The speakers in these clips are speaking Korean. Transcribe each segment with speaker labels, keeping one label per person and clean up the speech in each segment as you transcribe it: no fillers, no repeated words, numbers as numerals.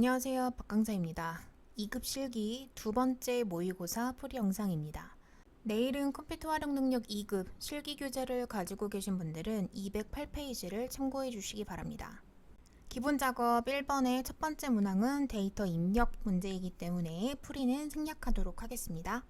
Speaker 1: 안녕하세요. 박강사입니다. 2급 실기 두 번째 모의고사 풀이 영상입니다. 내일은 컴퓨터 활용 능력 2급 실기 교재를 가지고 계신 분들은 208페이지를 참고해 주시기 바랍니다. 기본 작업 1번의 첫 번째 문항은 데이터 입력 문제이기 때문에 풀이는 생략하도록 하겠습니다.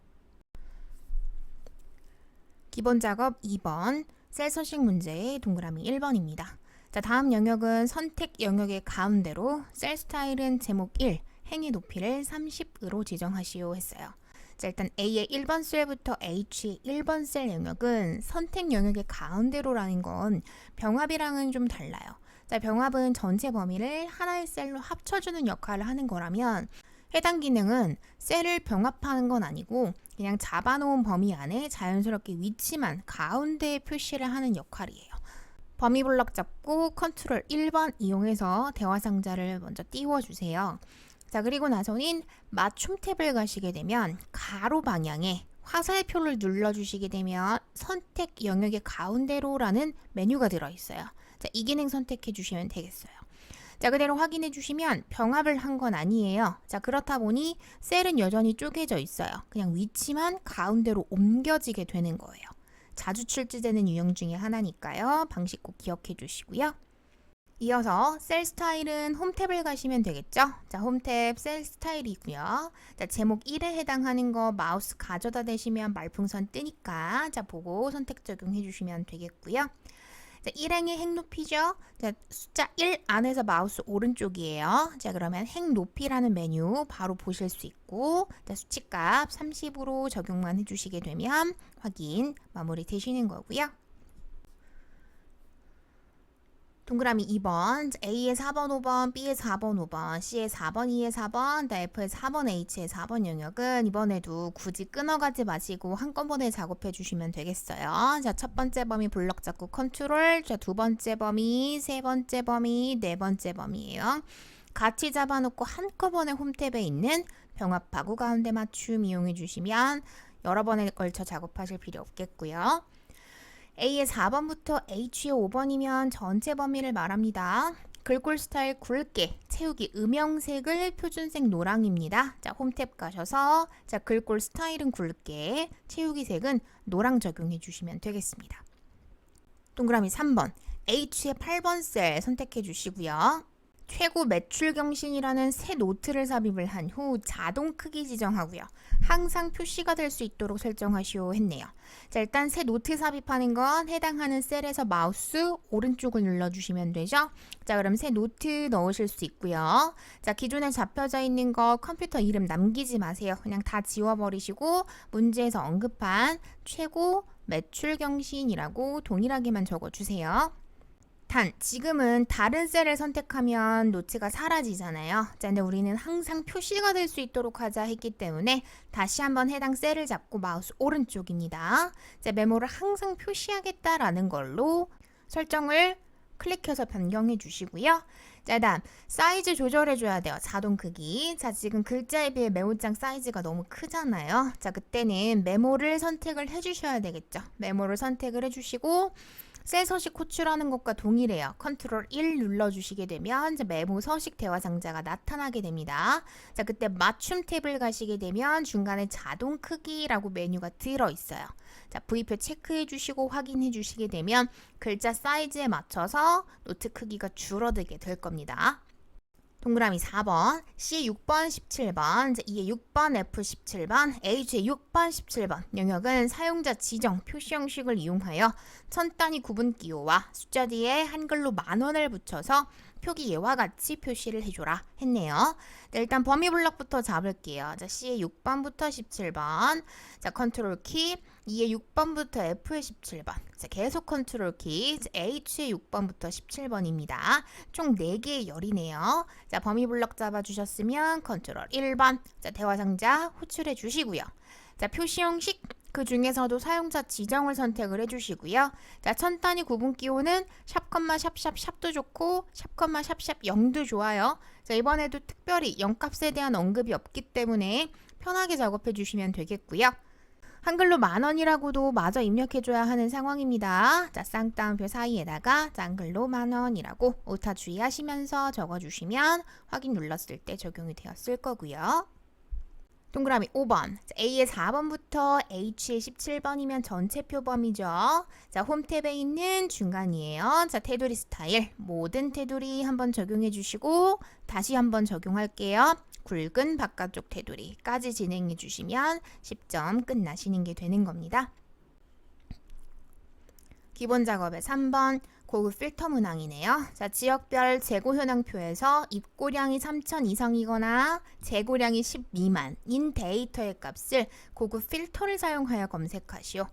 Speaker 1: 기본 작업 2번 셀 서식 문제의 동그라미 1번입니다. 자, 다음 영역은 선택 영역의 가운데로 셀 스타일은 제목 1, 행의 높이를 30으로 지정하시오 했어요. 자, 일단 A의 1번 셀부터 H의 1번 셀 영역은 선택 영역의 가운데로라는 건 병합이랑은 좀 달라요. 자, 병합은 전체 범위를 하나의 셀로 합쳐주는 역할을 하는 거라면 해당 기능은 셀을 병합하는 건 아니고 그냥 잡아놓은 범위 안에 자연스럽게 위치만 가운데에 표시를 하는 역할이에요. 범위 블럭 잡고 컨트롤 1번 이용해서 대화 상자를 먼저 띄워주세요. 자, 그리고 나서는 맞춤 탭을 가시게 되면 가로 방향에 화살표를 눌러주시게 되면 선택 영역의 가운데로라는 메뉴가 들어있어요. 자, 이 기능 선택해 주시면 되겠어요. 자, 그대로 확인해 주시면 병합을 한 건 아니에요. 자, 그렇다 보니 셀은 여전히 쪼개져 있어요. 그냥 위치만 가운데로 옮겨지게 되는 거예요. 자주 출제되는 유형 중에 하나니까요. 방식 꼭 기억해 주시고요. 이어서 셀 스타일은 홈 탭을 가시면 되겠죠. 자, 홈 탭 셀 스타일이고요. 자, 제목 1에 해당하는 거 마우스 가져다 대시면 말풍선 뜨니까 자, 보고 선택 적용해 주시면 되겠고요. 자, 1행의 행 높이죠. 자, 숫자 1 안에서 마우스 오른쪽이에요. 자, 그러면 행 높이라는 메뉴 바로 보실 수 있고, 자, 수치값 30으로 적용만 해주시게 되면 확인 마무리 되시는 거고요. 동그라미 2번, A의 4번, 5번, B의 4번, 5번, C의 4번, E의 4번, F의 4번, H의 4번 영역은 이번에도 굳이 끊어가지 마시고 한꺼번에 작업해 주시면 되겠어요. 자, 첫 번째 범위 블럭 잡고 컨트롤, 자, 두 번째 범위, 세 번째 범위, 네 번째 범위예요. 같이 잡아놓고 한꺼번에 홈 탭에 있는 병합하고 가운데 맞춤 이용해 주시면 여러 번에 걸쳐 작업하실 필요 없겠고요. A의 4번부터 H의 5번이면 전체 범위를 말합니다. 글꼴 스타일 굵게 채우기 음영색을 표준색 노랑입니다. 자, 홈 탭 가셔서 자, 글꼴 스타일은 굵게 채우기 색은 노랑 적용해 주시면 되겠습니다. 동그라미 3번 H의 8번 셀 선택해 주시고요. 최고 매출 경신이라는 새 노트를 삽입을 한 후 자동 크기 지정하고요. 항상 표시가 될 수 있도록 설정하시오 했네요. 자, 일단 새 노트 삽입하는 건 해당하는 셀에서 마우스 오른쪽을 눌러주시면 되죠. 자, 그럼 새 노트 넣으실 수 있고요. 자, 기존에 잡혀져 있는 거 컴퓨터 이름 남기지 마세요. 그냥 다 지워버리시고 문제에서 언급한 최고 매출 경신이라고 동일하게만 적어주세요. 단, 지금은 다른 셀을 선택하면 노트가 사라지잖아요. 자, 근데 우리는 항상 표시가 될 수 있도록 하자 했기 때문에 다시 한번 해당 셀을 잡고 마우스 오른쪽입니다. 자, 메모를 항상 표시하겠다라는 걸로 설정을 클릭해서 변경해 주시고요. 자, 다음 사이즈 조절해 줘야 돼요. 자동 크기. 자, 지금 글자에 비해 메모장 사이즈가 너무 크잖아요. 자, 그때는 메모를 선택을 해 주셔야 되겠죠. 메모를 선택을 해 주시고 셀 서식 호출하는 것과 동일해요. 컨트롤 1 눌러주시게 되면 이제 메모 서식 대화 상자가 나타나게 됩니다. 자, 그때 맞춤 탭을 가시게 되면 중간에 자동 크기라고 메뉴가 들어있어요. 자, V표 체크해 주시고 확인해 주시게 되면 글자 사이즈에 맞춰서 노트 크기가 줄어들게 될 겁니다. 동그라미 4번, C 6번, 17번, E의 6번, F 17번, H의 6번, 17번 영역은 사용자 지정 표시 형식을 이용하여 천 단위 구분 기호와 숫자 뒤에 한글로 10,000원을 붙여서 표기 예와 같이 표시를 해줘라 했네요. 네, 일단 범위 블럭부터 잡을게요. 자, C의 6번부터 17번, 자, 컨트롤 키, E의 6번부터 F의 17번, 자, 계속 컨트롤 키, H의 6번부터 17번입니다. 총 4개의 열이네요. 자, 범위 블럭 잡아주셨으면 컨트롤 1번, 자, 대화 상자 호출해 주시고요. 자, 표시 형식 그 중에서도 사용자 지정을 선택을 해주시고요. 자, 천 단위 구분 기호는 샵, 샵, 샵도 좋고 샵, 샵, 0도 좋아요. 자, 이번에도 특별히 0값에 대한 언급이 없기 때문에 편하게 작업해 주시면 되겠고요. 한글로 10,000원이라고도 마저 입력해줘야 하는 상황입니다. 자, 쌍따옴표 사이에다가 한글로 10,000원이라고 오타 주의하시면서 적어주시면 확인 눌렀을 때 적용이 되었을 거고요. 동그라미 5번. A의 4번부터 H의 17번이면 전체 표범위죠. 자, 홈 탭에 있는 중간이에요. 자, 테두리 스타일. 모든 테두리 한번 적용해 주시고 다시 한번 적용할게요. 굵은 바깥쪽 테두리까지 진행해 주시면 10점 끝나시는 게 되는 겁니다. 기본 작업의 3번. 고급 필터 문항이네요. 자, 지역별 재고 현황표에서 입고량이 3,000 이상이거나 재고량이 10 미만인 데이터의 값을 고급 필터를 사용하여 검색하시오.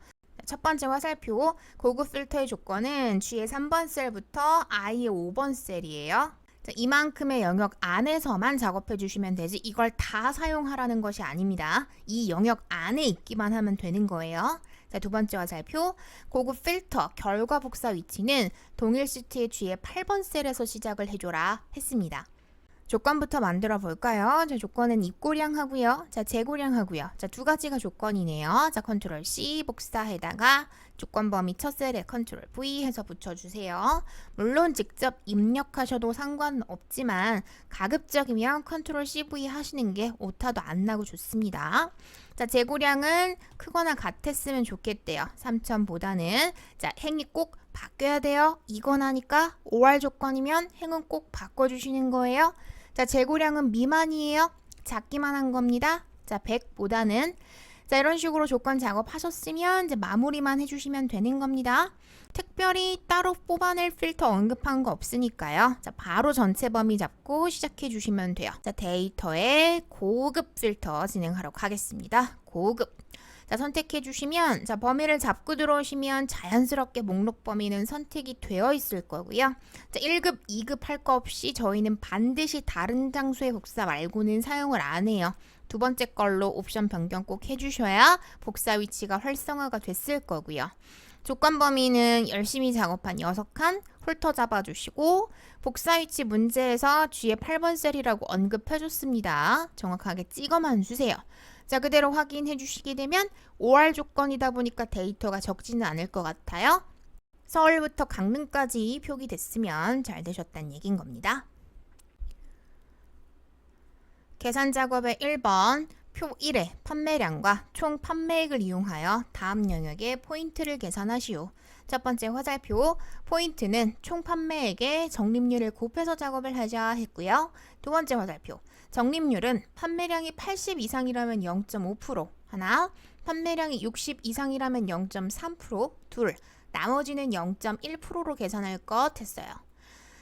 Speaker 1: 첫 번째 화살표, 고급 필터의 조건은 G의 3번 셀부터 I의 5번 셀이에요. 자, 이만큼의 영역 안에서만 작업해 주시면 되지 이걸 다 사용하라는 것이 아닙니다. 이 영역 안에 있기만 하면 되는 거예요. 자, 두 번째 화살표, 고급 필터 결과 복사 위치는 동일 시트의 G의 8번 셀에서 시작을 해줘라 했습니다. 조건부터 만들어 볼까요? 자, 조건은 입고량 하고요. 자, 재고량 하고요. 자, 두 가지가 조건이네요. 자, 컨트롤 C 복사해다가 조건 범위 첫 셀에 컨트롤 V 해서 붙여주세요. 물론 직접 입력하셔도 상관없지만 가급적이면 컨트롤 CV 하시는 게 오타도 안 나고 좋습니다. 자, 재고량은 크거나 같았으면 좋겠대요. 3,000보다는. 자, 행이 꼭 바뀌어야 돼요. 이건 하니까 OR 조건이면 행은 꼭 바꿔주시는 거예요. 자, 재고량은 미만이에요. 작기만 한 겁니다. 자, 100보다는. 자, 이런 식으로 조건 작업하셨으면 이제 마무리만 해주시면 되는 겁니다. 특별히 따로 뽑아낼 필터 언급한 거 없으니까요. 자, 바로 전체 범위 잡고 시작해 주시면 돼요. 자, 데이터에 고급 필터 진행하러 가겠습니다. 고급. 자, 선택해 주시면 자, 범위를 잡고 들어오시면 자연스럽게 목록 범위는 선택이 되어 있을 거고요. 자, 1급, 2급 할 거 없이 저희는 반드시 다른 장소의 복사 말고는 사용을 안 해요. 두 번째 걸로 옵션 변경 꼭 해주셔야 복사 위치가 활성화가 됐을 거고요. 조건 범위는 열심히 작업한 6칸 홀터 잡아주시고 복사 위치 문제에서 G의 8번 셀이라고 언급해줬습니다. 정확하게 찍어만 주세요. 자, 그대로 확인해 주시게 되면 OR 조건이다 보니까 데이터가 적지는 않을 것 같아요. 서울부터 강릉까지 표기됐으면 잘 되셨다는 얘기인 겁니다. 계산 작업의 1번, 표 1의 판매량과 총 판매액을 이용하여 다음 영역의 포인트를 계산하시오. 첫 번째 화살표, 포인트는 총 판매액의 적립률을 곱해서 작업을 하자 했고요. 두 번째 화살표, 적립률은 판매량이 80 이상이라면 0.5% 하나, 판매량이 60 이상이라면 0.3% 둘, 나머지는 0.1%로 계산할 것 했어요.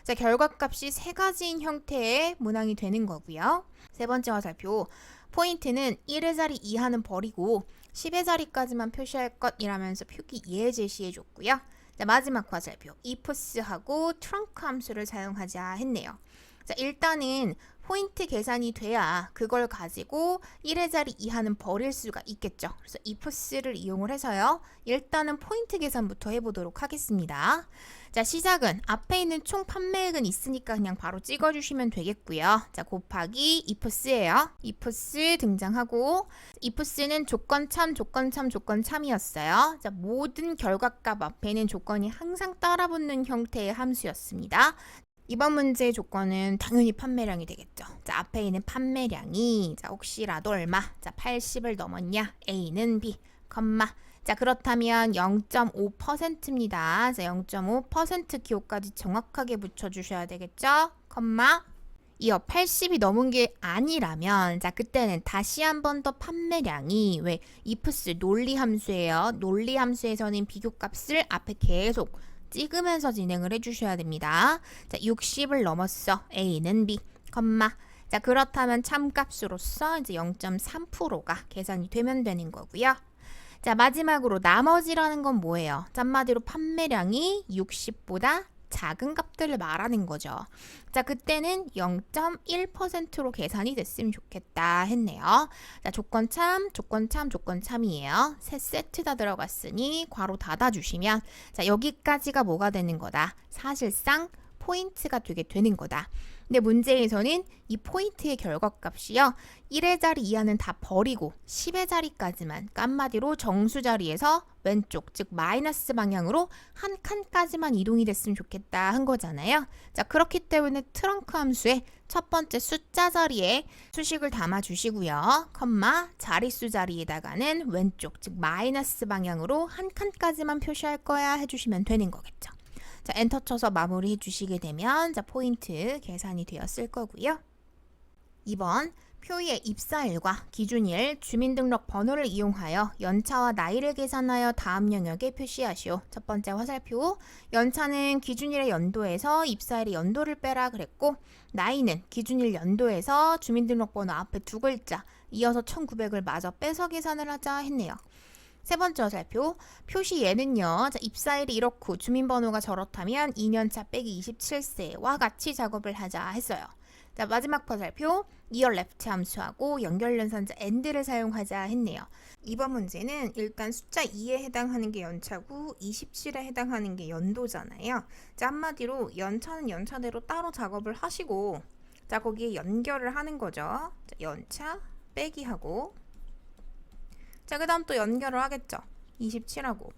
Speaker 1: 자, 결과값이 세 가지인 형태의 문항이 되는 거고요. 세 번째 화살표, 포인트는 1의 자리 이하는 버리고 10의 자리까지만 표시할 것이라면서 표기 예 제시해 줬고요. 자, 마지막 화살표, ifs하고 trunk 함수를 사용하자 했네요. 자, 일단은 포인트 계산이 돼야 그걸 가지고 1의 자리 이하는 버릴 수가 있겠죠. 그래서 ifs를 이용을 해서요. 일단은 포인트 계산부터 해보도록 하겠습니다. 자, 시작은 앞에 있는 총 판매액은 있으니까 그냥 바로 찍어주시면 되겠고요. 자, 곱하기 ifs예요. ifs 등장하고 ifs는 조건 참, 조건 참, 조건 참이었어요. 자, 모든 결과값 앞에는 조건이 항상 따라붙는 형태의 함수였습니다. 이번 문제의 조건은 당연히 판매량이 되겠죠. 자, 앞에 있는 판매량이 자, 혹시라도 얼마? 자, 80을 넘었냐? A는 B, 컴마. 자, 그렇다면 0.5%입니다. 자, 0.5% 기호까지 정확하게 붙여주셔야 되겠죠? 컴마. 이어 80이 넘은 게 아니라면 자, 그때는 다시 한 번 더 판매량이 왜 ifs 논리 함수예요. 논리 함수에서는 비교값을 앞에 계속 찍으면서 진행을 해주셔야 됩니다. 자, 60을 넘었어. A는 B, 컴마. 자, 그렇다면 참값으로서 이제 0.3%가 계산이 되면 되는 거고요. 자, 마지막으로 나머지라는 건 뭐예요? 한마디로 판매량이 60보다 작은 값들을 말하는 거죠. 자, 그때는 0.1%로 계산이 됐으면 좋겠다 했네요. 자, 조건 참, 조건 참, 조건 참이에요. 세 세트 다 들어갔으니 괄호 닫아주시면 자, 여기까지가 뭐가 되는 거다? 사실상 포인트가 되게 되는 거다. 근데 문제에서는 이 포인트의 결과값이요. 1의 자리 이하는 다 버리고 10의 자리까지만, 그러니까 한마디로 정수 자리에서 왼쪽, 즉 마이너스 방향으로 한 칸까지만 이동이 됐으면 좋겠다 한 거잖아요. 자, 그렇기 때문에 트렁크 함수의 첫 번째 숫자 자리에 수식을 담아 주시고요. 컴마 자릿수 자리에다가는 왼쪽, 즉 마이너스 방향으로 한 칸까지만 표시할 거야 해주시면 되는 거겠죠. 자, 엔터 쳐서 마무리 해주시게 되면 자, 포인트 계산이 되었을 거고요. 2번 표의 입사일과 기준일, 주민등록 번호를 이용하여 연차와 나이를 계산하여 다음 영역에 표시하시오. 첫 번째 화살표, 연차는 기준일의 연도에서 입사일의 연도를 빼라 그랬고, 나이는 기준일 연도에서 주민등록번호 앞에 두 글자 이어서 1900을 마저 빼서 계산을 하자 했네요. 세 번째 화살표, 표시 예는요. 자, 입사일이 이렇고 주민번호가 저렇다면 2년차 빼기 27세와 같이 작업을 하자 했어요. 자, 마지막 화살표, 이어 레프트 함수하고 연결연산자 AND를 사용하자 했네요. 이번 문제는 일단 숫자 2에 해당하는 게 연차고 27에 해당하는 게 연도잖아요. 자, 한마디로 연차는 연차대로 따로 작업을 하시고, 자, 거기에 연결을 하는 거죠. 자, 연차 빼기 하고, 자, 그 다음 또 연결을 하겠죠. 27하고.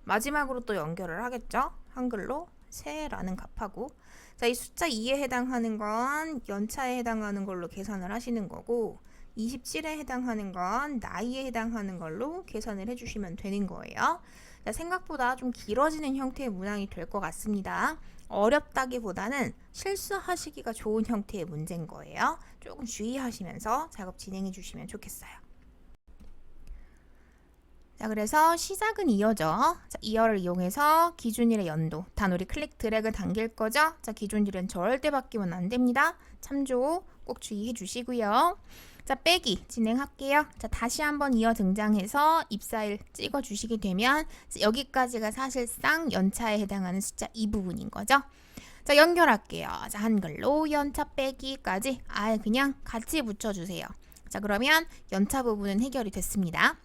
Speaker 1: 마지막으로 또 연결을 하겠죠. 한글로 세라는 값하고. 자, 이 숫자 2에 해당하는 건 연차에 해당하는 걸로 계산을 하시는 거고, 27에 해당하는 건 나이에 해당하는 걸로 계산을 해주시면 되는 거예요. 자, 생각보다 좀 길어지는 형태의 문항이 될 것 같습니다. 어렵다기보다는 실수하시기가 좋은 형태의 문제인 거예요. 조금 주의하시면서 작업 진행해 주시면 좋겠어요. 자, 그래서 시작은 이어죠. 자, 이어를 이용해서 기준일의 연도, 단우리 클릭 드래그 당길 거죠. 자, 기준일은 절대 바뀌면 안 됩니다. 참조 꼭 주의해 주시고요. 자, 빼기 진행할게요. 자, 다시 한번 이어 등장해서 입사일 찍어 주시게 되면 여기까지가 사실상 연차에 해당하는 숫자 이 부분인 거죠. 자, 연결할게요. 자, 한글로 연차 빼기까지 아예 그냥 같이 붙여주세요. 자, 그러면 연차 부분은 해결이 됐습니다.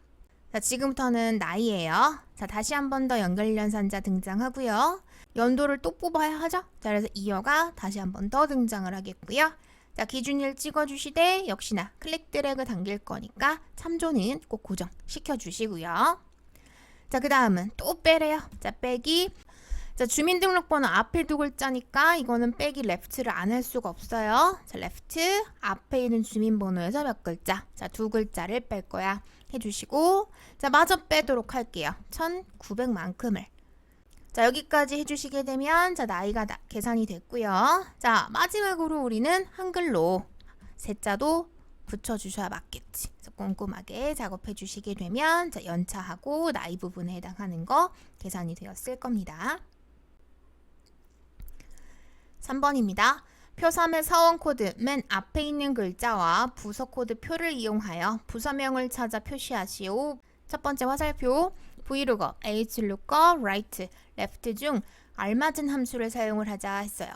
Speaker 1: 자, 지금부터는 나이예요. 자, 다시 한 번 더 연결연산자 등장하고요. 연도를 또 뽑아야 하죠. 자, 그래서 이어가 다시 한 번 더 등장을 하겠고요. 자, 기준일 찍어주시되 역시나 클릭 드래그 당길 거니까 참조는 꼭 고정시켜 주시고요. 자, 그 다음은 또 빼래요. 자, 빼기. 자, 주민등록번호 앞에 두 글자니까 이거는 빼기 레프트를 안 할 수가 없어요. 자, 레프트 앞에 있는 주민번호에서 몇 글자. 자, 두 글자를 뺄 거야. 해주시고, 자, 마저 빼도록 할게요. 1900만큼을. 자, 여기까지 해주시게 되면 자, 나이가 계산이 됐고요. 자, 마지막으로 우리는 한글로 세자도 붙여주셔야 맞겠지. 그래서 꼼꼼하게 작업해 주시게 되면 자, 연차하고 나이 부분에 해당하는 거 계산이 되었을 겁니다. 3번입니다. 표 3의 사원 코드 맨 앞에 있는 글자와 부서 코드 표를 이용하여 부서명을 찾아 표시하시오. 첫 번째 화살표, vlookup, hlookup, right, left 중 알맞은 함수를 사용을 하자 했어요.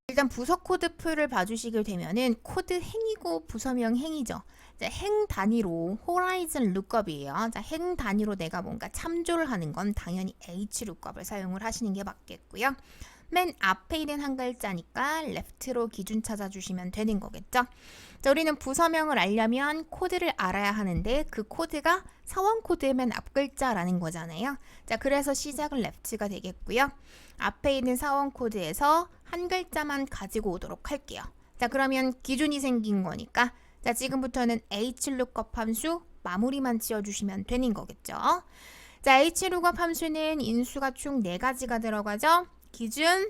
Speaker 1: 일단 부서 코드 표를 봐주시게 되면은 코드 행이고 부서명 행이죠. 자, 행 단위로 horizon lookup이에요. 자, 행 단위로 내가 뭔가 참조를 하는 건 당연히 hlookup을 사용을 하시는 게 맞겠고요. 맨 앞에 있는 한 글자니까 left로 기준 찾아주시면 되는 거겠죠. 자, 우리는 부서명을 알려면 코드를 알아야 하는데 그 코드가 사원 코드의 맨 앞 글자라는 거잖아요. 자, 그래서 시작은 left가 되겠고요. 앞에 있는 사원 코드에서 한 글자만 가지고 오도록 할게요. 자, 그러면 기준이 생긴 거니까 자, 지금부터는 hlookup 함수 마무리만 지어주시면 되는 거겠죠. 자, hlookup 함수는 인수가 총 4가지가 들어가죠. 기준,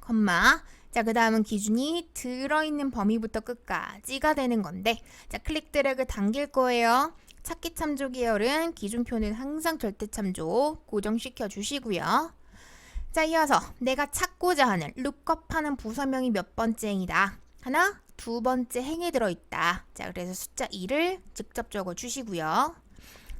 Speaker 1: 컴마. 자, 그 다음은 기준이 들어있는 범위부터 끝까지가 되는 건데, 자, 클릭 드래그 당길 거예요. 찾기 참조 계열은 기준표는 항상 절대 참조 고정시켜 주시고요. 자, 이어서 내가 찾고자 하는 룩업하는 부서명이 몇 번째 행이다. 하나, 두 번째 행에 들어있다. 자, 그래서 숫자 2를 직접 적어 주시고요.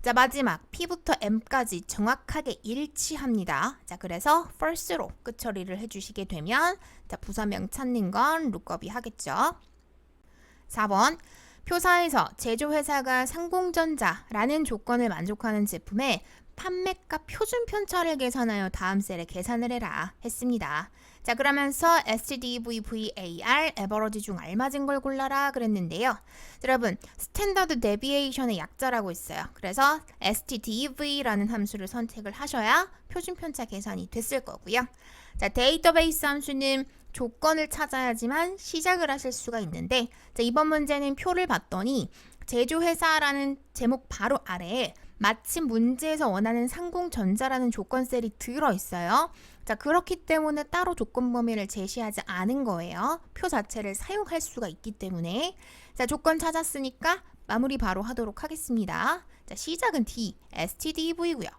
Speaker 1: 자, 마지막 P부터 M까지 정확하게 일치합니다. 자, 그래서 first로 끝 처리를 해주시게 되면 자, 부서명 찾는 건 룩업이 하겠죠. 4번 표사에서 제조회사가 상공전자라는 조건을 만족하는 제품에 판매가 표준 편차를 계산하여 다음 셀에 계산을 해라 했습니다. 자, 그러면서 STDV, VAR, 에버러지 중 알맞은 걸 골라라 그랬는데요. 여러분, 스탠더드 데비에이션의 약자라고 있어요. 그래서 STDV라는 함수를 선택을 하셔야 표준 편차 계산이 됐을 거고요. 자, 데이터베이스 함수는 조건을 찾아야지만 시작을 하실 수가 있는데, 자, 이번 문제는 표를 봤더니 제조회사라는 제목 바로 아래에 마침 문제에서 원하는 상공전자라는 조건 셀이 들어있어요. 자, 그렇기 때문에 따로 조건 범위를 제시하지 않은 거예요. 표 자체를 사용할 수가 있기 때문에. 자, 조건 찾았으니까 마무리 바로 하도록 하겠습니다. 자, 시작은 D, STDV고요.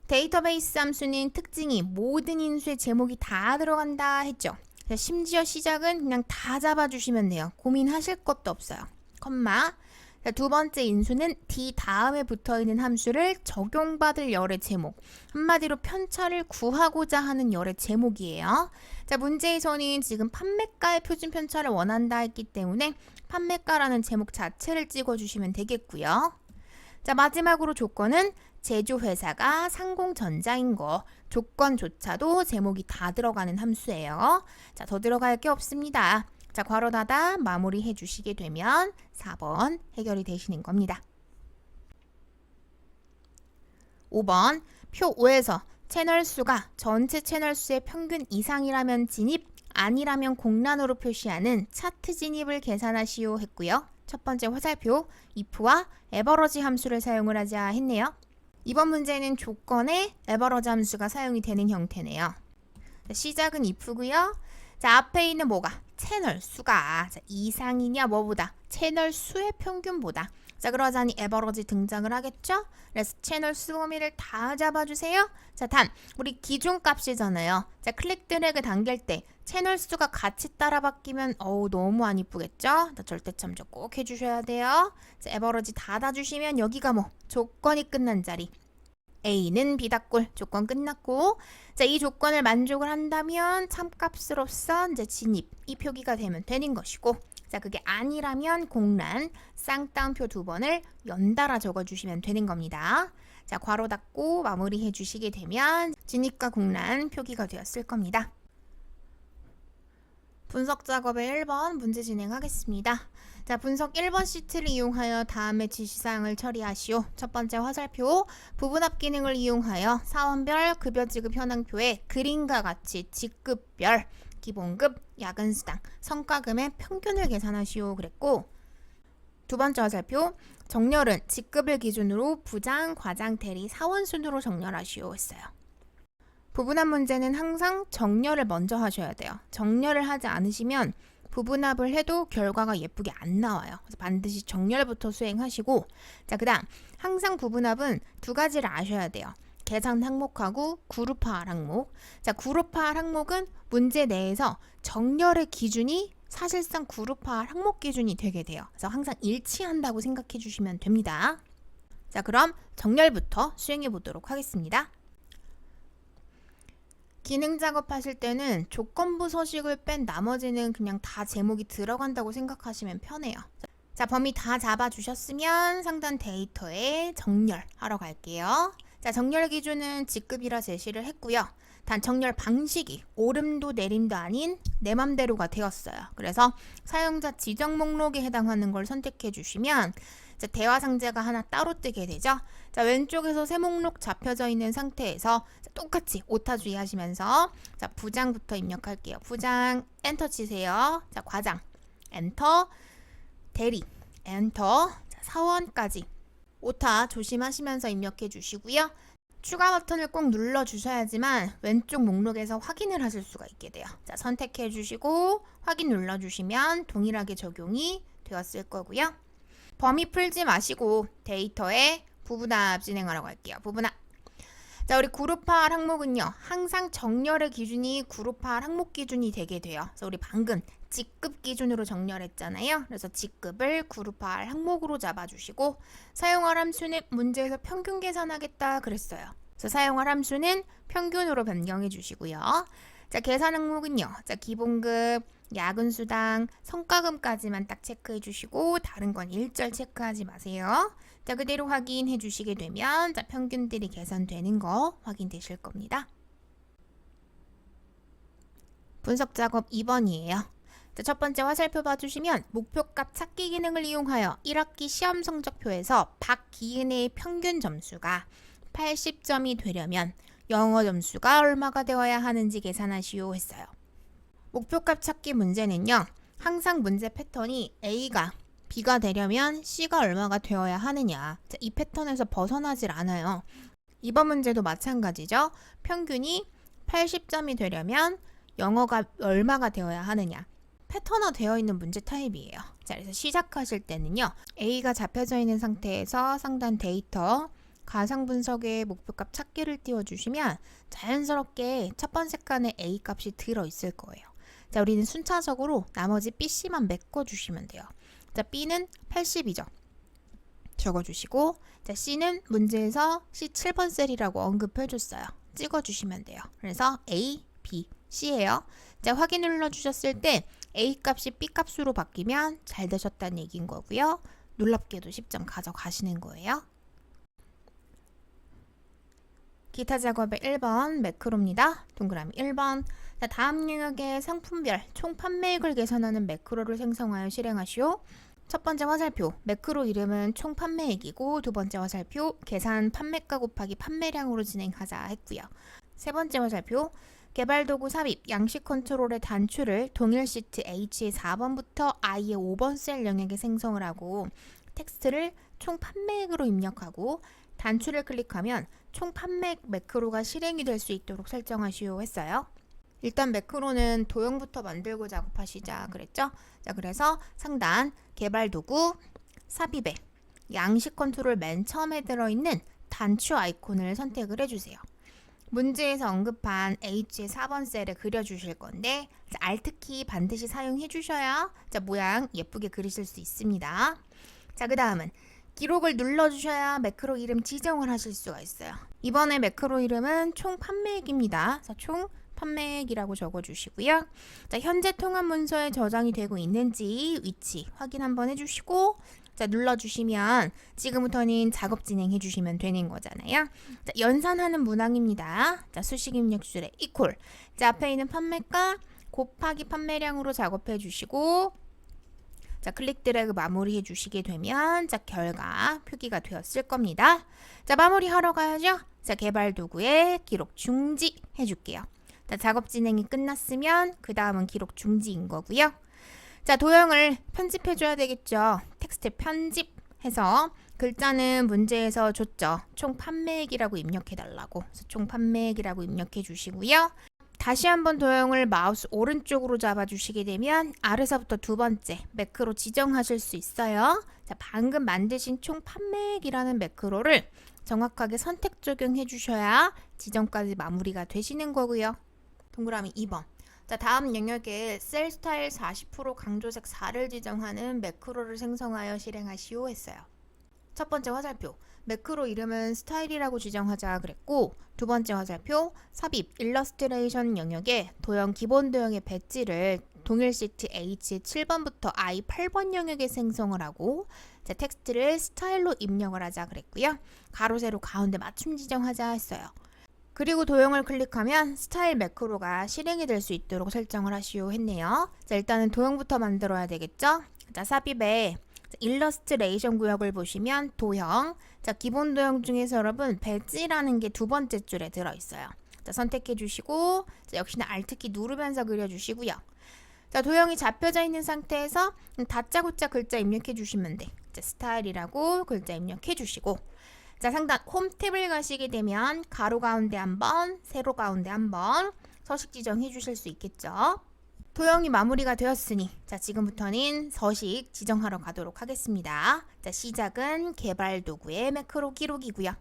Speaker 1: 데이터베이스 함수는 특징이 모든 인수의 제목이 다 들어간다 했죠. 자, 심지어 시작은 그냥 다 잡아주시면 돼요. 고민하실 것도 없어요. 컴마. 자, 두 번째 인수는 D 다음에 붙어있는 함수를 적용받을 열의 제목. 한마디로 편차를 구하고자 하는 열의 제목이에요. 자, 문제에서는 지금 판매가의 표준 편차를 원한다 했기 때문에 판매가라는 제목 자체를 찍어주시면 되겠고요. 자, 마지막으로 조건은 제조회사가 상공전자인 거. 조건조차도 제목이 다 들어가는 함수예요. 자, 더 들어갈 게 없습니다. 자, 괄호 닫아 마무리해 주시게 되면 4번 해결이 되시는 겁니다. 5번 표 5에서 채널 수가 전체 채널 수의 평균 이상이라면 진입, 아니라면 공란으로 표시하는 차트 진입을 계산하시오 했고요. 첫 번째 화살표 if와 에버러지 함수를 사용을 하자 했네요. 이번 문제는 조건에 에버러지 함수가 사용이 되는 형태네요. 자, 시작은 if고요. 자, 앞에 있는 뭐가? 채널 수가 자, 이상이냐 뭐보다? 채널 수의 평균보다. 자, 그러자니 에버러지 등장을 하겠죠? 그래서 채널 수 범위를 다 잡아주세요. 자, 단 우리 기준 값이잖아요. 자, 클릭 드래그 당길 때 채널 수가 같이 따라 바뀌면 너무 안 이쁘겠죠? 자, 절대 참조 꼭 해주셔야 돼요. 자, 에버러지 닫아주시면 여기가 뭐 조건이 끝난 자리. A는 B답골 조건 끝났고, 자, 이 조건을 만족을 한다면 참값으로서 이제 진입 이 표기가 되면 되는 것이고, 자, 그게 아니라면 공란 쌍따옴표 두 번을 연달아 적어주시면 되는 겁니다. 자, 괄호 닫고 마무리해 주시게 되면 진입과 공란 표기가 되었을 겁니다. 분석 작업의 1번 문제 진행하겠습니다. 자, 분석 1번 시트를 이용하여 다음의 지시사항을 처리하시오. 첫 번째 화살표, 부분합 기능을 이용하여 사원별 급여 지급 현황표에 그림과 같이 직급별, 기본급, 야근수당, 성과금의 평균을 계산하시오 그랬고, 두 번째 화살표, 정렬은 직급을 기준으로 부장, 과장, 대리, 사원 순으로 정렬하시오 했어요. 부분합 문제는 항상 정렬을 먼저 하셔야 돼요. 정렬을 하지 않으시면 부분합을 해도 결과가 예쁘게 안 나와요. 그래서 반드시 정렬부터 수행하시고, 자, 그 다음 항상 부분합은 두 가지를 아셔야 돼요. 계산 항목하고 그룹화 항목. 자, 그룹화 항목은 문제 내에서 정렬의 기준이 사실상 그룹화 항목 기준이 되게 돼요. 그래서 항상 일치한다고 생각해 주시면 됩니다. 자, 그럼 정렬부터 수행해 보도록 하겠습니다. 기능 작업하실 때는 조건부 서식을 뺀 나머지는 그냥 다 제목이 들어간다고 생각하시면 편해요. 자, 범위 다 잡아주셨으면 상단 데이터에 정렬하러 갈게요. 자, 정렬 기준은 직급이라 제시를 했고요. 단 정렬 방식이 오름도 내림도 아닌 내 맘대로가 되었어요. 그래서 사용자 지정 목록에 해당하는 걸 선택해 주시면 자, 대화 상자가 하나 따로 뜨게 되죠. 자, 왼쪽에서 새 목록 잡혀져 있는 상태에서 자, 똑같이 오타 주의하시면서 자, 부장부터 입력할게요. 부장 엔터 치세요. 자, 과장 엔터, 대리 엔터, 자, 사원까지 오타 조심하시면서 입력해 주시고요. 추가 버튼을 꼭 눌러 주셔야지만 왼쪽 목록에서 확인을 하실 수가 있게 돼요. 자, 선택해 주시고 확인 눌러 주시면 동일하게 적용이 되었을 거고요. 범위 풀지 마시고 데이터에 부분합 진행하러 갈게요. 부분합. 자, 우리 그룹화 항목은요. 항상 정렬의 기준이 그룹화 항목 기준이 되게 돼요. 그래서 우리 방금 직급 기준으로 정렬했잖아요. 그래서 직급을 그룹화 항목으로 잡아주시고 사용할 함수는 문제에서 평균 계산하겠다 그랬어요. 그래서 사용할 함수는 평균으로 변경해 주시고요. 자, 계산 항목은요. 자, 기본급, 야근수당, 성과금까지만 딱 체크해 주시고 다른 건 일절 체크하지 마세요. 자, 그대로 확인해 주시게 되면 자, 평균들이 개선되는 거 확인되실 겁니다. 분석 작업 2번이에요. 자, 첫 번째 화살표 봐주시면 목표값 찾기 기능을 이용하여 1학기 시험 성적표에서 박기은의 평균 점수가 80점이 되려면 영어 점수가 얼마가 되어야 하는지 계산하시오 했어요. 목표값 찾기 문제는요. 항상 문제 패턴이 A가 B가 되려면 C가 얼마가 되어야 하느냐. 자, 이 패턴에서 벗어나질 않아요. 이번 문제도 마찬가지죠. 평균이 80점이 되려면 영어가 얼마가 되어야 하느냐. 패턴화 되어 있는 문제 타입이에요. 자, 그래서 시작하실 때는요. A가 잡혀져 있는 상태에서 상단 데이터, 가상 분석에 목표값 찾기를 띄워주시면 자연스럽게 첫 번째 칸에 A 값이 들어있을 거예요. 자, 우리는 순차적으로 나머지 B, C만 메꿔주시면 돼요. 자, B는 80이죠. 적어주시고, 자, C는 문제에서 C 7번 셀이라고 언급해줬어요. 찍어주시면 돼요. 그래서 A, B, C예요. 자, 확인 눌러주셨을 때 A 값이 B 값으로 바뀌면 잘 되셨다는 얘기인 거고요. 놀랍게도 10점 가져가시는 거예요. 기타 작업의 1번 매크로입니다. 동그라미 1번. 자, 다음 영역의 상품별 총 판매액을 계산하는 매크로를 생성하여 실행하시오. 첫 번째 화살표 매크로 이름은 총 판매액이고 두 번째 화살표 계산 판매가 곱하기 판매량으로 진행하자 했고요. 세 번째 화살표 개발도구 삽입 양식 컨트롤의 단추를 동일 시트 H의 4번부터 I의 5번 셀 영역에 생성을 하고 텍스트를 총 판매액으로 입력하고 단추를 클릭하면 총 판매액 매크로가 실행이 될 수 있도록 설정하시오 했어요. 일단 매크로는 도형부터 만들고 작업하시자 그랬죠? 자, 그래서 상단 개발도구 삽입에 양식 컨트롤 맨 처음에 들어있는 단추 아이콘을 선택을 해주세요. 문제에서 언급한 H의 4번 셀에 그려주실 건데 Alt키 반드시 사용해 주셔야 자, 모양 예쁘게 그리실 수 있습니다. 자, 그 다음은 기록을 눌러주셔야 매크로 이름 지정을 하실 수가 있어요. 이번에 매크로 이름은 총 판매액입니다. 그래서 총 판매액이라고 적어주시고요. 자, 현재 통합 문서에 저장이 되고 있는지 위치 확인 한번 해주시고 자, 눌러주시면 지금부터는 작업 진행해 주시면 되는 거잖아요. 자, 연산하는 문항입니다. 자, 수식 입력술에 이퀄. 자, 앞에 있는 판매가 곱하기 판매량으로 작업해 주시고 자, 클릭 드래그 마무리 해주시게 되면 자, 결과 표기가 되었을 겁니다. 자, 마무리하러 가야죠. 자, 개발 도구에 기록 중지 해줄게요. 자, 작업 진행이 끝났으면 그 다음은 기록 중지인 거고요. 자, 도형을 편집해줘야 되겠죠. 텍스트 편집해서 글자는 문제에서 줬죠. 총 판매액이라고 입력해달라고. 그래서 총 판매액이라고 입력해 주시고요. 다시 한번 도형을 마우스 오른쪽으로 잡아주시게 되면 아래서부터 두 번째 매크로 지정하실 수 있어요. 자, 방금 만드신 총 판매액이라는 매크로를 정확하게 선택 적용해 주셔야 지정까지 마무리가 되시는 거고요. 동그라미 2번. 자, 다음 영역에 셀 스타일 40% 강조색 4를 지정하는 매크로를 생성하여 실행하시오 했어요. 첫 번째 화살표 매크로 이름은 스타일이라고 지정하자 그랬고 두 번째 화살표 삽입 일러스트레이션 영역에 도형 기본 도형의 배지를 동일 시트 H 7번부터 I 8번 영역에 생성을 하고 자, 텍스트를 스타일로 입력을 하자 그랬고요. 가로 세로 가운데 맞춤 지정하자 했어요. 그리고 도형을 클릭하면 스타일 매크로가 실행이 될 수 있도록 설정을 하시오 했네요. 자, 일단은 도형부터 만들어야 되겠죠? 자, 삽입에 일러스트레이션 구역을 보시면 도형, 자, 기본 도형 중에서 여러분 배지라는 게 두 번째 줄에 들어있어요. 자, 선택해 주시고 자, 역시나 Alt키 누르면서 그려주시고요. 자, 도형이 잡혀져 있는 상태에서 다짜고짜 글자 입력해 주시면 돼. 자, 스타일이라고 글자 입력해 주시고 자, 상단 홈 탭을 가시게 되면 가로 가운데 한번, 세로 가운데 한번 서식 지정해 주실 수 있겠죠. 도형이 마무리가 되었으니 자, 지금부터는 서식 지정하러 가도록 하겠습니다. 자, 시작은 개발 도구의 매크로 기록이고요.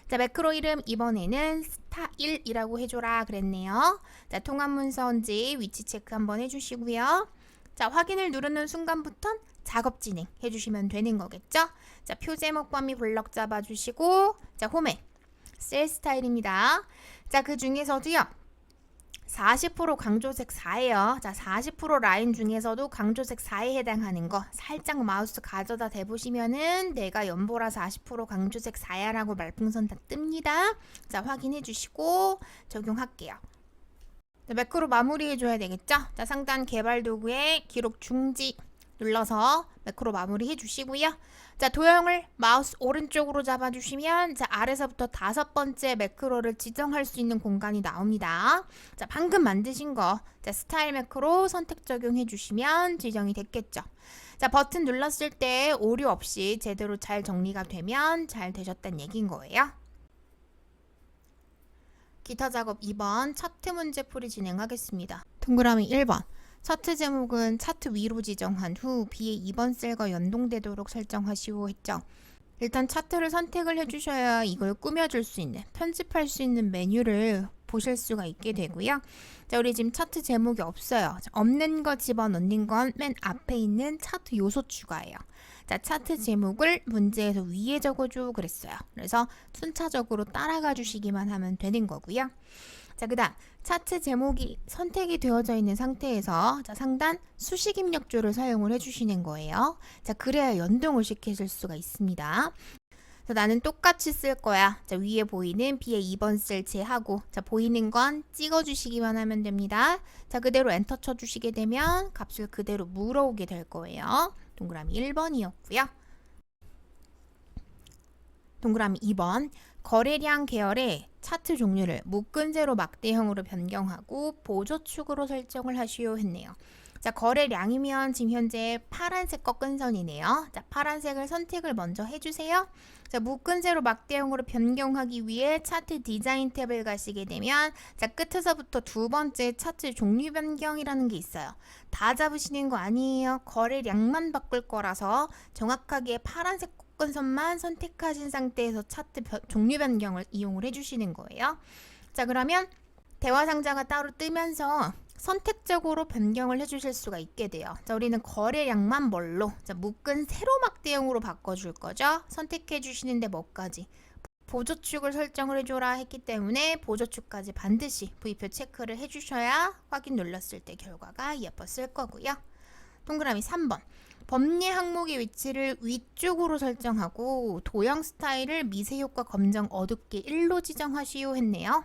Speaker 1: 자, 매크로 이름 이번에는 스타일이라고 해줘라 그랬네요. 자, 통합 문서인지 위치 체크 한번 해주시고요. 자, 확인을 누르는 순간부터 작업 진행 해주시면 되는 거겠죠? 자, 표 제목 범위 블럭 잡아주시고 자, 홈에 셀 스타일입니다. 자, 그 중에서도요. 40% 강조색 4예요. 자, 40% 라인 중에서도 강조색 4에 해당하는 거 살짝 마우스 가져다 대보시면은 내가 연보라 40% 강조색 4야라고 말풍선 다 뜹니다. 자, 확인해 주시고 적용할게요. 자, 매크로 마무리해 줘야 되겠죠? 자, 상단 개발 도구에 기록 중지 눌러서 매크로 마무리해 주시고요. 자, 도형을 마우스 오른쪽으로 잡아주시면 자, 아래서부터 5번째 매크로를 지정할 수 있는 공간이 나옵니다. 자, 방금 만드신 거 자, 스타일 매크로 선택 적용해 주시면 지정이 됐겠죠. 자, 버튼 눌렀을 때 오류 없이 제대로 잘 정리가 되면 잘 되셨다는 얘기인 거예요. 기타 작업 2번 차트 문제 풀이 진행하겠습니다. 동그라미 1번 차트 제목은 차트 위로 지정한 후 B의 2번 셀과 연동되도록 설정하시오 했죠. 일단 차트를 선택을 해주셔야 이걸 꾸며줄 수 있는, 편집할 수 있는 메뉴를 보실 수가 있게 되고요. 자, 우리 지금 차트 제목이 없어요. 자, 없는 거 집어넣는 건 맨 앞에 있는 차트 요소 추가예요. 자, 차트 제목을 문제에서 위에 적어줘 그랬어요. 그래서 순차적으로 따라가 주시기만 하면 되는 거고요. 자, 그 다음 차트 제목이 선택이 되어져 있는 상태에서 자, 상단 수식 입력조를 사용을 해주시는 거예요. 자, 그래야 연동을 시키실 수가 있습니다. 자, 나는 똑같이 쓸 거야. 자, 위에 보이는 B의 2번 셀 제하고 자, 보이는 건 찍어주시기만 하면 됩니다. 자, 그대로 엔터 쳐주시게 되면 값을 그대로 물어오게 될 거예요. 동그라미 1번이었고요. 동그라미 2번 거래량 계열의 차트 종류를 묶은세로 막대형으로 변경하고 보조축으로 설정을 하시오 했네요. 자, 거래량이면 지금 현재 파란색 꺾은 선이네요. 자, 파란색을 선택을 먼저 해주세요. 자, 묶은세로 막대형으로 변경하기 위해 차트 디자인 탭을 가시게 되면 자, 끝에서부터 두 번째 차트 종류 변경이라는 게 있어요. 다 잡으시는 거 아니에요. 거래량만 바꿀 거라서 정확하게 파란색 꺾은 선만 선택하신 상태에서 차트 종류 변경을 이용을 해주시는 거예요. 자, 그러면 대화 상자가 따로 뜨면서 선택적으로 변경을 해주실 수가 있게 돼요. 자, 우리는 거래량만 뭘로? 자, 묶은 세로 막대형으로 바꿔줄 거죠. 선택해 주시는데 뭐까지? 보조축을 설정을 해줘라 했기 때문에 보조축까지 반드시 V표 체크를 해주셔야 확인 눌렀을 때 결과가 예뻤을 거고요. 동그라미 3번 범례 항목의 위치를 위쪽으로 설정하고 도형 스타일을 미세효과 검정 어둡게 1로 지정하시오 했네요.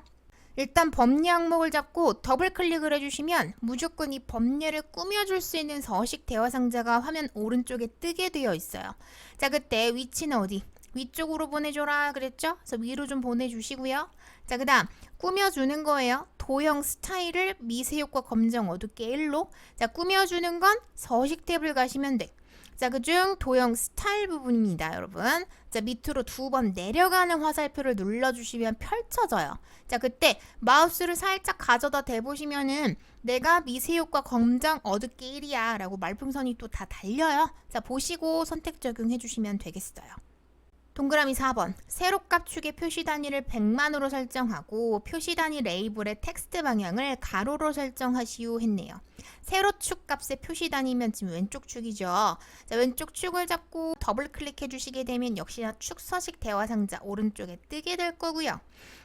Speaker 1: 일단 범례 항목을 잡고 더블 클릭을 해주시면 무조건 이 범례를 꾸며줄 수 있는 서식 대화 상자가 화면 오른쪽에 뜨게 되어 있어요. 자, 그때 위치는 어디? 위쪽으로 보내줘라 그랬죠? 그래서 위로 좀 보내주시고요. 자, 그 다음 꾸며주는 거예요. 도형 스타일을 미세효과 검정 어둡게 1로. 자, 꾸며주는 건 서식 탭을 가시면 돼. 자, 그중 도형 스타일 부분입니다, 여러분. 자, 밑으로 2번 내려가는 화살표를 눌러주시면 펼쳐져요. 자, 그때 마우스를 살짝 가져다 대보시면은 내가 미세효과 검정 어둡게 1이야 라고 말풍선이 또 다 달려요. 자, 보시고 선택 적용해 주시면 되겠어요. 동그라미 4번 세로값 축의 표시 단위를 100만으로 설정하고 표시 단위 레이블의 텍스트 방향을 가로로 설정하시오 했네요. 세로축 값의 표시 단위면 지금 왼쪽 축이죠. 자, 왼쪽 축을 잡고 더블 클릭해 주시게 되면 역시나 축 서식 대화 상자 오른쪽에 뜨게 될 거고요.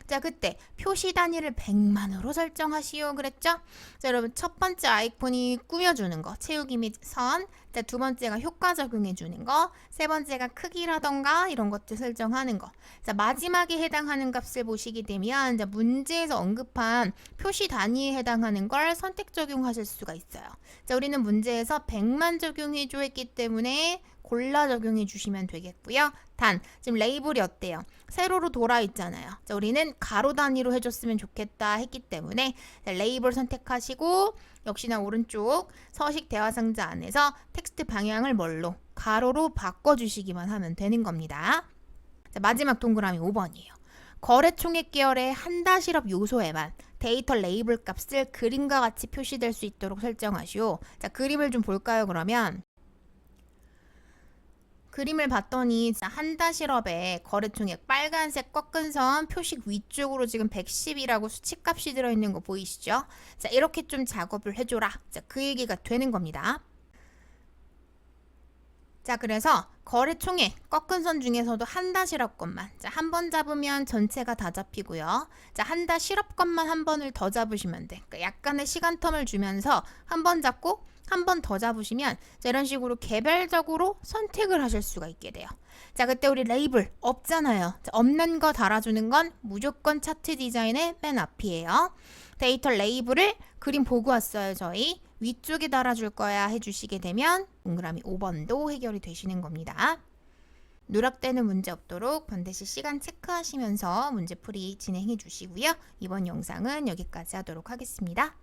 Speaker 1: 자, 그때 표시 단위를 100만으로 설정하시오 그랬죠? 자, 여러분 첫 번째 아이콘이 꾸며주는 거 채우기 및 선. 자, 두 번째가 효과 적용해 주는 거. 세 번째가 크기라던가 이런 것들 설정하는 거. 자, 마지막에 해당하는 값을 보시게 되면 자, 문제에서 언급한 표시 단위에 해당하는 걸 선택 적용하실 수가 있어요. 자, 우리는 문제에서 100만 적용해 줘 했기 때문에 골라 적용해 주시면 되겠고요. 단, 지금 레이블이 어때요? 세로로 돌아 있잖아요. 자, 우리는 가로 단위로 해줬으면 좋겠다 했기 때문에 자, 레이블 선택하시고 역시나 오른쪽 서식 대화 상자 안에서 텍스트 방향을 뭘로? 가로로 바꿔주시기만 하면 되는 겁니다. 자, 마지막 동그라미 5번이에요. 거래총액 계열의 한다시럽 요소에만 데이터 레이블 값을 그림과 같이 표시될 수 있도록 설정하시오. 자, 그림을 좀 볼까요, 그러면? 그림을 봤더니 한다시럽에 거래총액 빨간색 꺾은 선 표식 위쪽으로 지금 110이라고 수치값이 들어있는 거 보이시죠? 자, 이렇게 좀 작업을 해줘라. 자, 그 얘기가 되는 겁니다. 자, 그래서 거래총액 꺾은 선 중에서도 한다 실업권만. 자, 한 번 잡으면 전체가 다 잡히고요. 자, 한다 실업권만 한 번을 더 잡으시면 돼. 그러니까 약간의 시간 텀을 주면서 한 번 잡고 한 번 더 잡으시면 자, 이런 식으로 개별적으로 선택을 하실 수가 있게 돼요. 자, 그때 우리 레이블 없잖아요. 자, 없는 거 달아주는 건 무조건 차트 디자인의 맨 앞이에요. 데이터 레이블을 그림 보고 왔어요, 저희. 위쪽에 달아줄 거야 해주시게 되면 동그라미 5번도 해결이 되시는 겁니다. 누락되는 문제 없도록 반드시 시간 체크하시면서 문제풀이 진행해 주시고요. 이번 영상은 여기까지 하도록 하겠습니다.